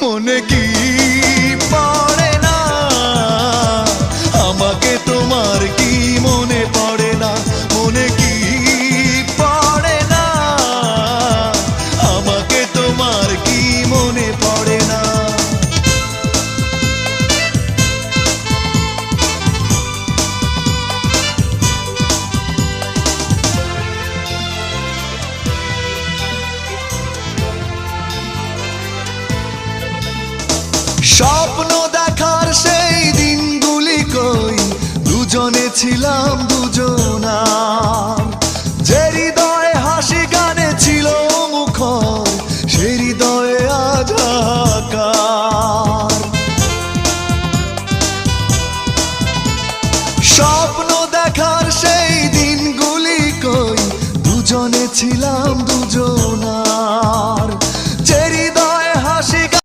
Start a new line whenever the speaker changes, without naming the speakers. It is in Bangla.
মনে কি পড়ে না আমাকে তোমার কি মনে পড়ে না মনে কি পড়ে না আমাকে তোমার কি মনে পড়ে না স্বপ্ন দেখার সেই দিনগুলি কই দুজনে ছিলাম দুজনা